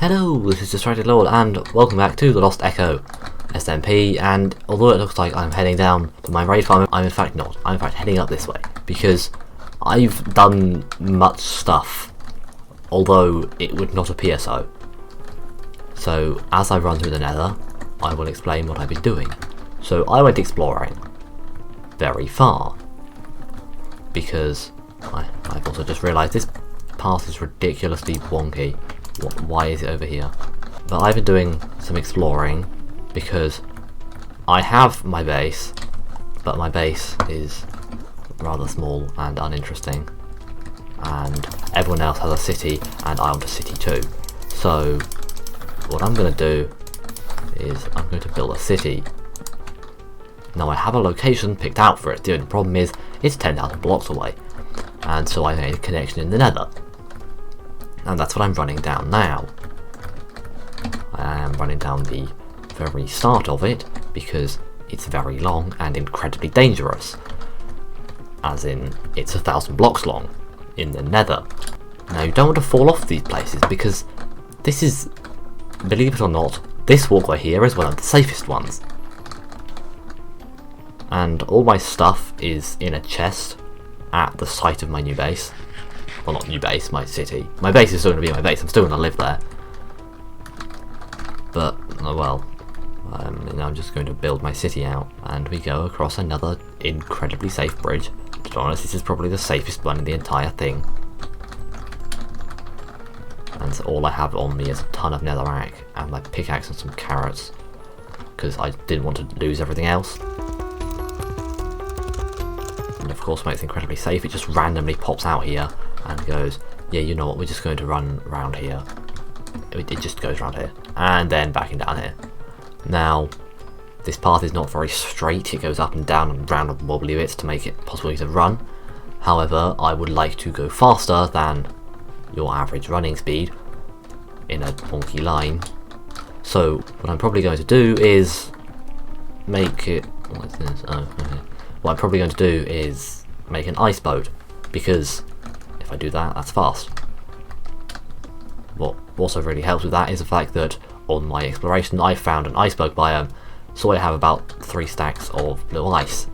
Hello, this is Distracted Lord, and welcome back to the Lost Echo SMP. And although it looks like I'm heading down to my raid farm, I'm in fact not. I'm in fact heading up this way because I've done much stuff, although it would not appear so. So as I run through the nether, I will explain what I've been doing. So I went exploring very far because I've also just realised this path is ridiculously wonky. Why is it over here? But I've been doing some exploring because I have my base, but my base is rather small and uninteresting, and everyone else has a city and I want a city too. So what I'm going to do is I'm going to build a city. Now I have a location picked out for it. The only problem is it's 10,000 blocks away, and so I made a connection in the nether. And that's what I'm running down now. I am running down the very start of it because it's very long and incredibly dangerous. As in, it's 1,000 blocks long in the nether. Now you don't want to fall off these places because this is, believe it or not, this walkway here is one of the safest ones. And all my stuff is in a chest at the site of my new base. Well, not new base, my city. My base is still going to be my base, I'm still going to live there. But, oh well, I'm just going to build my city out, and we go across another incredibly safe bridge. To be honest, this is probably the safest one in the entire thing. And so all I have on me is a ton of netherrack, and my pickaxe and some carrots, because I didn't want to lose everything else. And of course, when it's incredibly safe, it just randomly pops out here and goes, yeah, you know what, we're just going to run around here. It just goes around here and then back and down here. Now this path is not very straight, it goes up and down and round and wobbly bits to make it possible to run. However, I would like to go faster than your average running speed in a wonky line, so what I'm probably going to do is make it, what is this? Oh, okay. What I'm probably going to do is make an ice boat, because if I do that, that's fast. What also really helps with that is the fact that on my exploration I found an iceberg biome, so I have about 3 stacks of blue ice,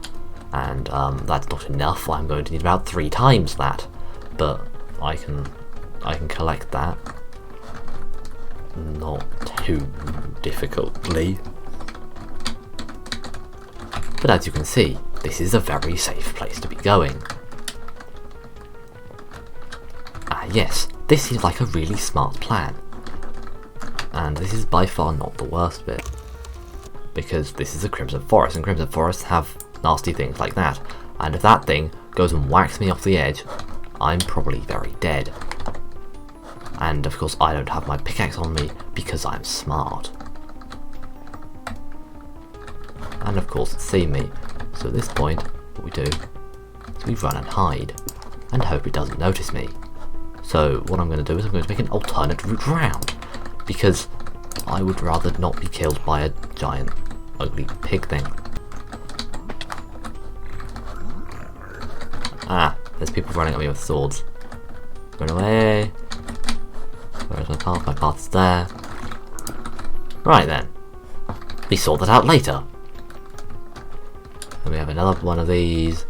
and that's not enough. I'm going to need about 3 times that, but I can collect that not too difficultly. But as you can see, this is a very safe place to be going. Yes, this seems like a really smart plan. And this is by far not the worst bit, because this is a Crimson Forest, and Crimson Forests have nasty things like that. And if that thing goes and whacks me off the edge, I'm probably very dead. And of course I don't have my pickaxe on me because I'm smart. And of course it's seen me. So at this point, what we do is we run and hide, and hope it doesn't notice me. So what I'm going to do is I'm going to make an alternate route round, because I would rather not be killed by a giant ugly pig thing. Ah, there's people running at me with swords. Run away. Where's my path? My path's there. Right then. We sort that out later. And we have another one of these.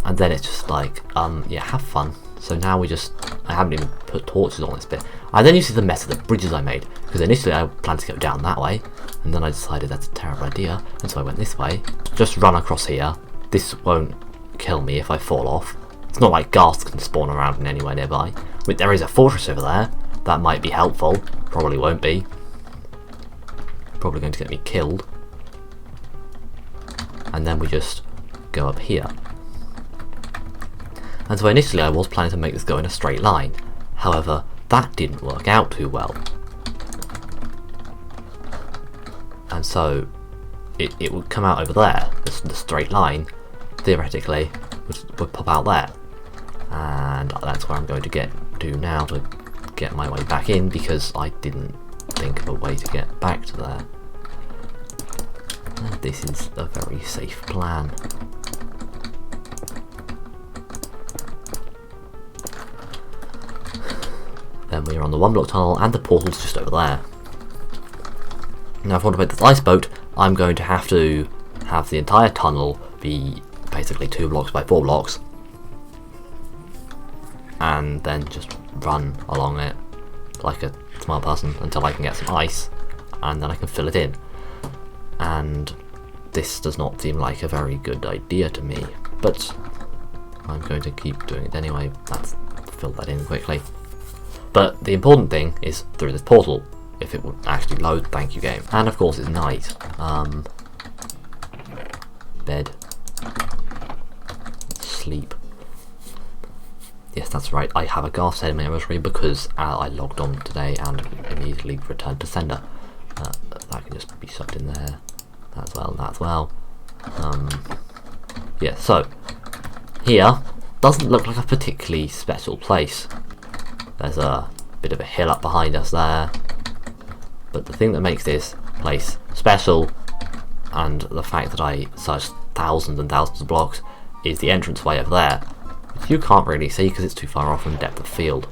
And then it's just like, yeah, have fun. So now I haven't even put torches on this bit. I then used to see the mess of the bridges I made, because initially I planned to go down that way, and then I decided that's a terrible idea, and so I went this way. Just run across here. This won't kill me if I fall off. It's not like ghasts can spawn around in anywhere nearby. I mean, there is a fortress over there. That might be helpful. Probably won't be. Probably going to get me killed. And then we just go up here. And so initially I was planning to make this go in a straight line, however that didn't work out too well. And so it would come out over there, the straight line, theoretically, would pop out there. And that's where I'm going to get to now to get my way back in, because I didn't think of a way to get back to there. And this is a very safe plan. then we're on the 1 block tunnel, and the portal's just over there. Now if I want to make this ice boat, I'm going to have the entire tunnel be basically 2 blocks by 4 blocks, and then just run along it like a smart person until I can get some ice, and then I can fill it in. And this does not seem like a very good idea to me, but I'm going to keep doing it anyway. Let's fill that in quickly. But the important thing is through this portal, if it would actually load. Thank you, game. And of course it's night. Bed. Sleep. Yes, that's right, I have a gas set in my inventory because I logged on today and immediately returned to sender. That can just be shoved in there. That as well. Yeah, so here doesn't look like a particularly special place. There's a bit of a hill up behind us there, but the thing that makes this place special, and the fact that I searched thousands and thousands of blocks, is the entranceway over there, which you can't really see because it's too far off from depth of field,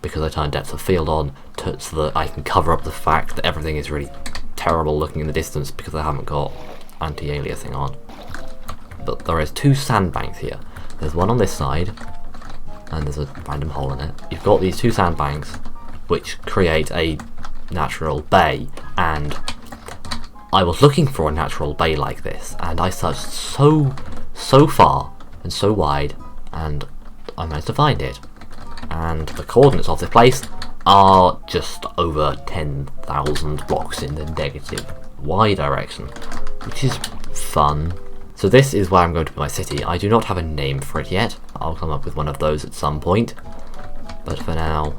because I turned depth of field on so that I can cover up the fact that everything is really terrible looking in the distance because I haven't got anti-aliasing on. But there is 2 sandbanks here. There's one on this side, and there's a random hole in it. You've got these 2 sandbanks which create a natural bay, and I was looking for a natural bay like this, and I searched so far and so wide, and I managed to find it. And the coordinates of this place are just over 10,000 blocks in the negative Y direction, which is fun. So this is where I'm going to put my city. I do not have a name for it yet. I'll come up with one of those at some point, but for now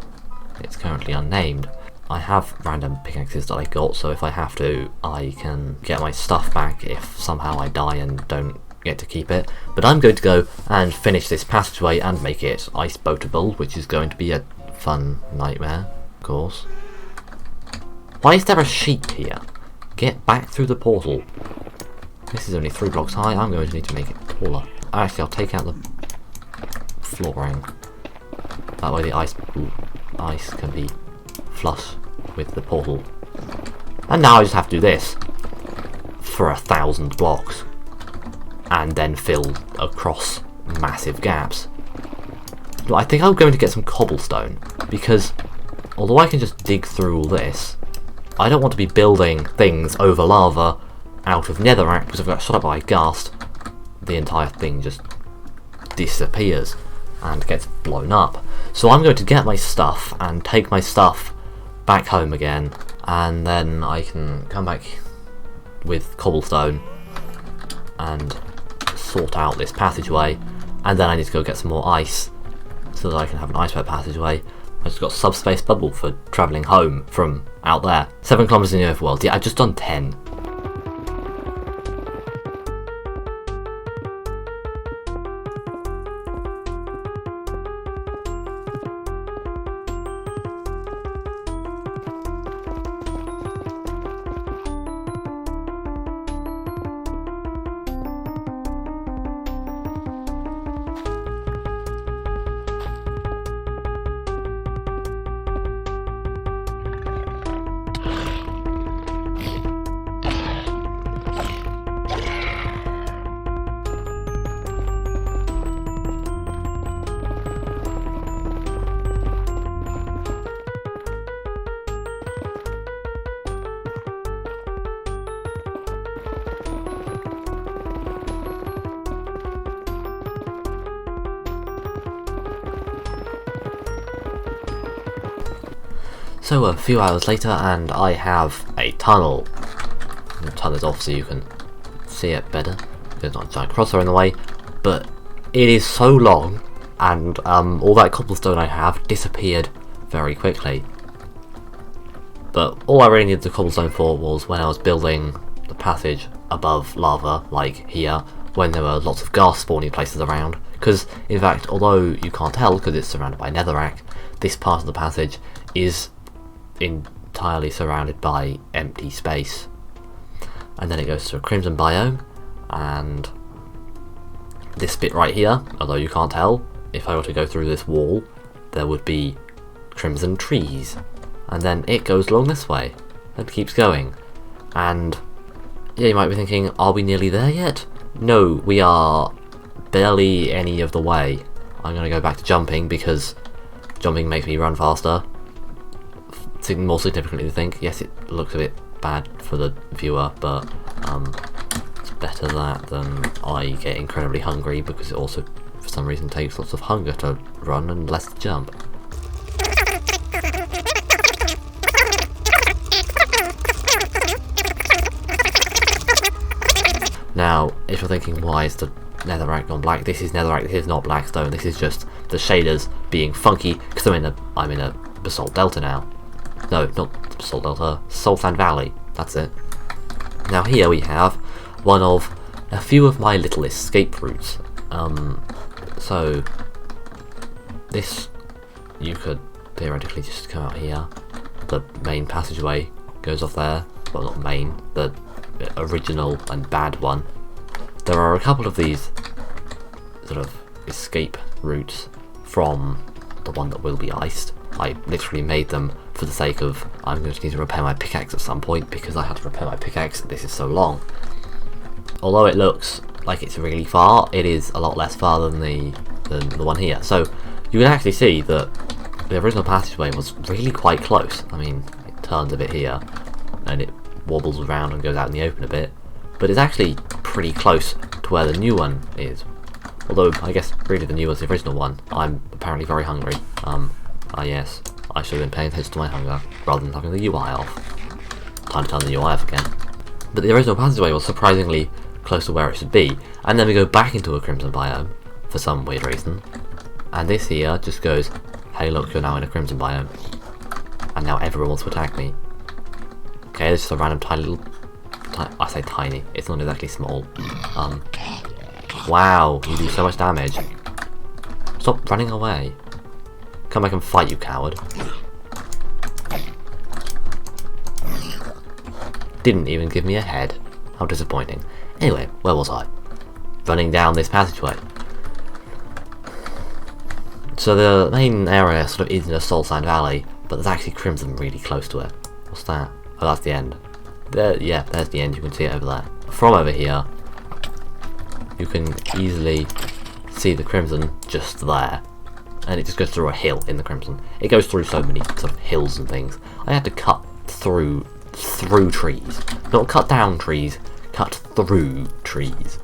it's currently unnamed. I have random pickaxes that I got, so if I have to, I can get my stuff back if somehow I die and don't get to keep it. But I'm going to go and finish this passageway and make it ice boatable, which is going to be a fun nightmare, of course. Why is there a sheep here? Get back through the portal. This is only 3 blocks high. I'm going to need to make it taller. Actually, I'll take out the flooring. That way the ice can be flush with the portal. And now I just have to do this for 1,000 blocks and then fill across massive gaps. I think I'm going to get some cobblestone, because although I can just dig through all this, I don't want to be building things over lava out of netherrack, because if I got shot up by a ghast, the entire thing just disappears and gets blown up. So I'm going to get my stuff and take my stuff back home again, and then I can come back with cobblestone and sort out this passageway, and then I need to go get some more ice so that I can have an iceboat passageway. I just got subspace bubble for travelling home from out there. 7 kilometers in the overworld. Yeah, I've just done 10. So a few hours later, and I have a tunnel. The tunnel is off so you can see it better. There's not a giant crosser in the way, but it is so long, and all that cobblestone I have disappeared very quickly. But all I really needed the cobblestone for was when I was building the passage above lava, like here, when there were lots of ghast spawning places around. Because, in fact, although you can't tell because it's surrounded by netherrack, this part of the passage is entirely surrounded by empty space. And then it goes to a crimson biome, and this bit right here, although you can't tell, if I were to go through this wall, there would be crimson trees, and then it goes along this way and keeps going. And yeah, you might be thinking, are we nearly there yet? No, we are barely any of the way. I'm going to go back to jumping because jumping makes me run faster. More significantly to think, yes, it looks a bit bad for the viewer, but it's better that than I get incredibly hungry, because it also for some reason takes lots of hunger to run and less to jump. Now, if you're thinking, why is the netherrack gone black? This is netherrack, this is not blackstone, this is just the shaders being funky, because I'm in a basalt delta now. No, not basalt delta, Soul Sand Valley, that's it. Now here we have one of a few of my little escape routes. So this, you could theoretically just come out here. The main passageway goes off there. Well, not main, the original and bad one. There are a couple of these sort of escape routes from the one that will be iced. I literally made them for the sake of, I'm going to need to repair my pickaxe at some point, because I had to repair my pickaxe, this is so long. Although it looks like it's really far, it is a lot less far than the one here. So you can actually see that the original passageway was really quite close. I mean, it turns a bit here, and it wobbles around and goes out in the open a bit, but it's actually pretty close to where the new one is. Although, I guess really the new one's the original one. I'm apparently very hungry. Yes, I should have been paying attention to my hunger, rather than having the UI off. Time to turn the UI off again. But the original passageway was surprisingly close to where it should be, and then we go back into a crimson biome, for some weird reason. And this here just goes, hey look, you're now in a crimson biome. And now everyone wants to attack me. Okay, this is a random tiny little... I say tiny, it's not exactly small. Wow, you do so much damage. Stop running away. Come back and fight, you coward. Didn't even give me a head. How disappointing. Anyway, where was I? Running down this passageway. So the main area sort of is in a Soul Sand Valley, but there's actually crimson really close to it. What's that? Oh, that's the end. There, yeah, there's the end, you can see it over there. From over here, you can easily see the crimson just there. And it just goes through a hill in the crimson. It goes through so many sort of hills and things. I had to cut through trees. Not cut down trees, cut through trees.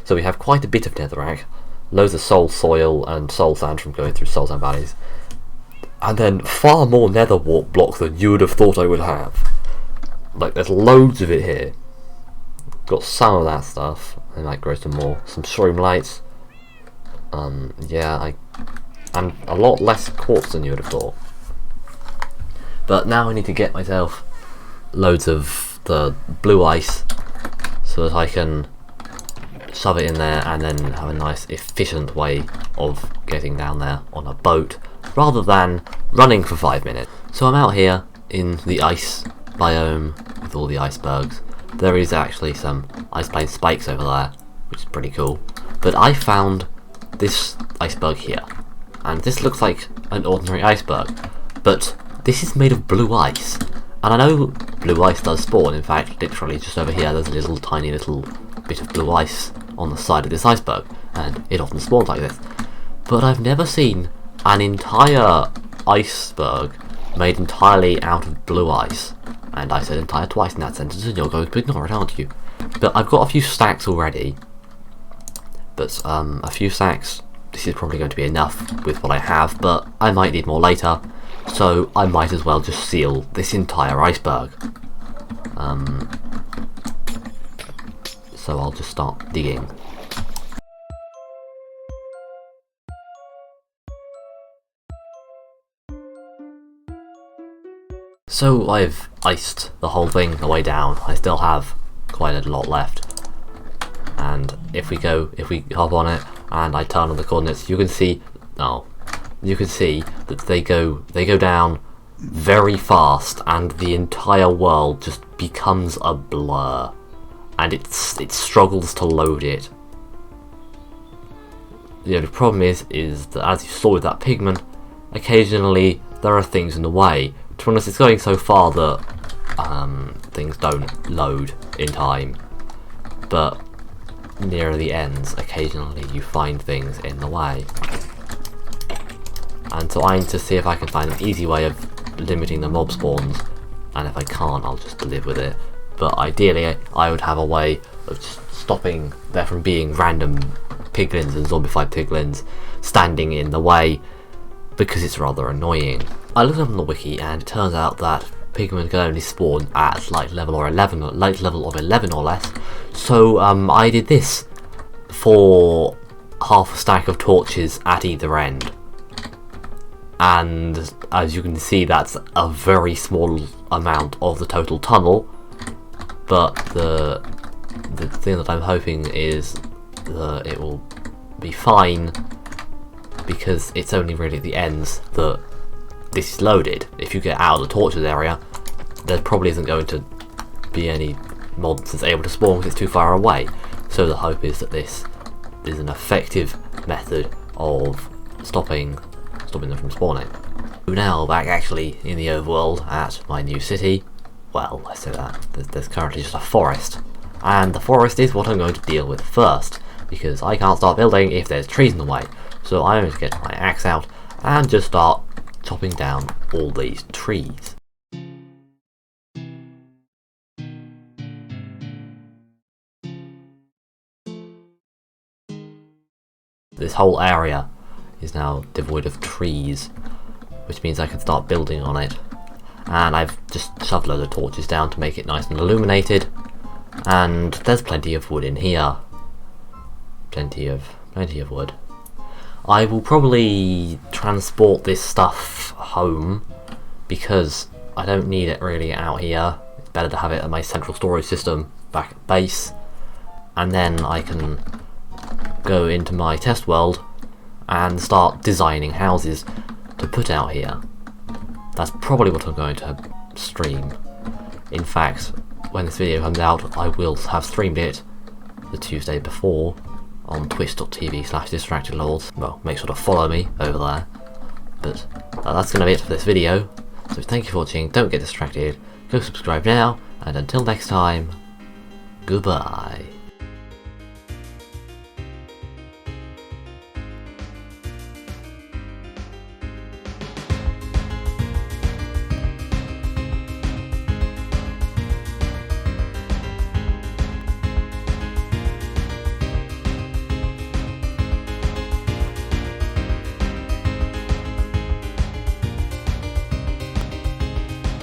So we have quite a bit of netherrack, loads of soul soil and soul sand from going through soul sand valleys, and then far more nether warp blocks than you would have thought I would have. Like, there's loads of it here. Got some of that stuff. I might grow some more. Some shroom lights. Yeah, I'm a lot less quartz than you would have thought. But now I need to get myself loads of the blue ice so that I can shove it in there and then have a nice efficient way of getting down there on a boat rather than running for 5 minutes. So I'm out here in the ice biome with all the icebergs. There is actually some iceplane spikes over there, which is pretty cool. But I found this iceberg here, and this looks like an ordinary iceberg, but this is made of blue ice. And I know blue ice does spawn. In fact, literally just over here there's a little tiny little bit of blue ice on the side of this iceberg, and it often spawns like this. But I've never seen an entire iceberg made entirely out of blue ice. And I said entire twice in that sentence, and you're going to ignore it, aren't you? But I've got a few stacks already. But a few stacks, this is probably going to be enough with what I have, but I might need more later. So I might as well just seal this entire iceberg. So I'll just start digging. So I've iced the whole thing the way down. I still have quite a lot left. And if we hop on it and I turn on the coordinates, you can see that they go down very fast, and the entire world just becomes a blur, and it struggles to load it. The only problem is that, as you saw with that pigment, occasionally there are things in the way. To be honest, it's going so far that things don't load in time, but near the ends, occasionally you find things in the way. And so I need to see if I can find an easy way of limiting the mob spawns, and if I can't, I'll just live with it. But ideally, I would have a way of just stopping there from being random piglins and zombified piglins standing in the way, because it's rather annoying. I looked up on the wiki, and it turns out that pigmen can only spawn at light level of 11 or less. So I did this for half a stack of torches at either end, and as you can see, that's a very small amount of the total tunnel. But the thing that I'm hoping is that it will be fine, because it's only really at the ends that this is loaded. If you get out of the torches area, there probably isn't going to be any monsters able to spawn because it's too far away. So the hope is that this is an effective method of stopping them from spawning. We're now back actually in the overworld at my new city. Well, I say that, there's currently just a forest, and the forest is what I'm going to deal with first, because I can't start building if there's trees in the way. So I'm going to get my axe out and just start chopping down all these trees. This whole area is now devoid of trees, which means I can start building on it. And I've just shoved loads of torches down to make it nice and illuminated, and there's plenty of wood in here. Plenty of wood. I will probably transport this stuff home, because I don't need it really out here. It's better to have it at my central storage system back at base, and then I can go into my test world and start designing houses to put out here. That's probably what I'm going to stream. In fact, when this video comes out, I will have streamed it the Tuesday before on twitch.tv/distractedlords. Well, make sure to follow me over there. But that's going to be it for this video. So thank you for watching, don't get distracted, go subscribe now, and until next time, goodbye.